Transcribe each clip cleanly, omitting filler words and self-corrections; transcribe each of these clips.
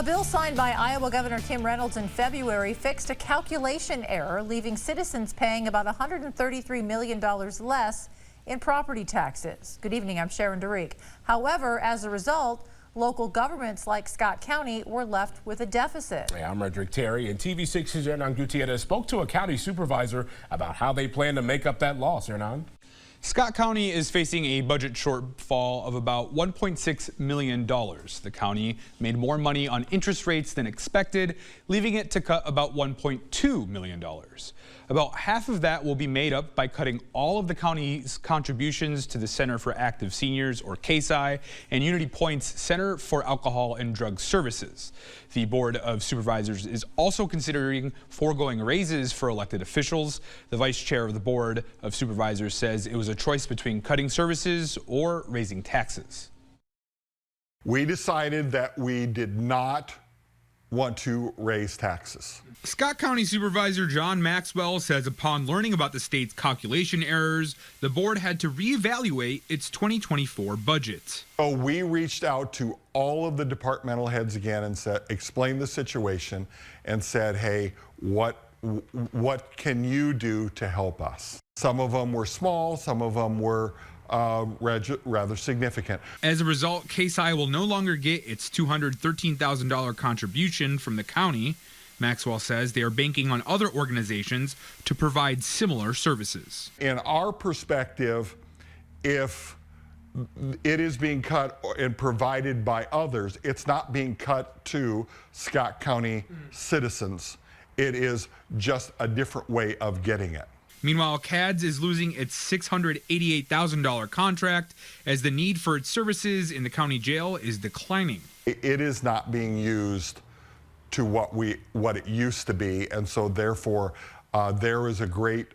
A bill signed by Iowa Governor Kim Reynolds in February fixed a calculation error, leaving citizens paying about $133 million less in property taxes. Good evening, I'm Sharon DeReek. However, as a result, local governments like Scott County were left with a deficit. Hey, I'm Redrick Terry, and TV6's Hernan Gutierrez spoke to a county supervisor about how they plan to make up that loss. Hernan? Scott County is facing a budget shortfall of about $1.6 million. The county made more money on interest rates than expected, leaving it to cut about $1.2 million. About half of that will be made up by cutting all of the county's contributions to the Center for Active Seniors, or CASI, and Unity Point's Center for Alcohol and Drug Services. The Board of Supervisors is also considering foregoing raises for elected officials. The vice chair of the Board of Supervisors says it was a choice between cutting services or raising taxes. We decided that we did not want to raise taxes. Scott County Supervisor John Maxwell says upon learning about the state's calculation errors, the board had to reevaluate its 2024 budget. So we reached out to all of the departmental heads again and explained the situation and said, hey, what can you do to help us? Some of them were small, some of them were rather significant. As a result, CASI will no longer get its $213,000 contribution from the county. Maxwell says they are banking on other organizations to provide similar services. In our perspective, if it is being cut and provided by others, it's not being cut to Scott County citizens. It is just a different way of getting it. Meanwhile, CADS is losing its $688,000 contract as the need for its services in the county jail is declining. It is not being used to what it used to be, and so therefore there is a great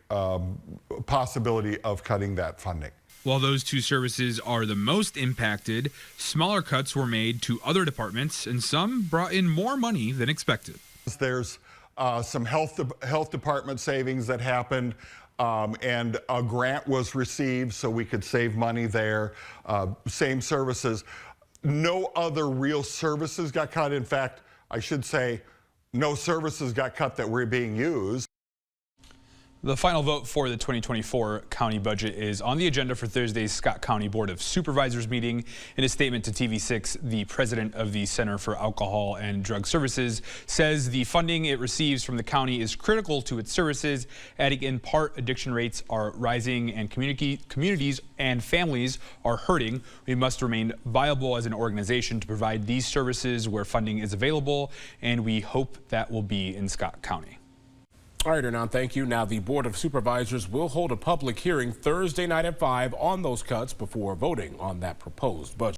possibility of cutting that funding. While those two services are the most impacted, smaller cuts were made to other departments, and some brought in more money than expected. There's some health department savings that happened, and a grant was received so we could save money there. Same services. No other real services got cut. In fact, I should say no services got cut that were being used. The final vote for the 2024 county budget is on the agenda for Thursday's Scott County Board of Supervisors meeting. In a statement to TV6, the president of the Center for Alcohol and Drug Services says the funding it receives from the county is critical to its services, adding in part addiction rates are rising and communities and families are hurting. We must remain viable as an organization to provide these services where funding is available, and we hope that will be in Scott County. All right, Hernan, thank you. Now, the Board of Supervisors will hold a public hearing Thursday night at 5 on those cuts before voting on that proposed budget.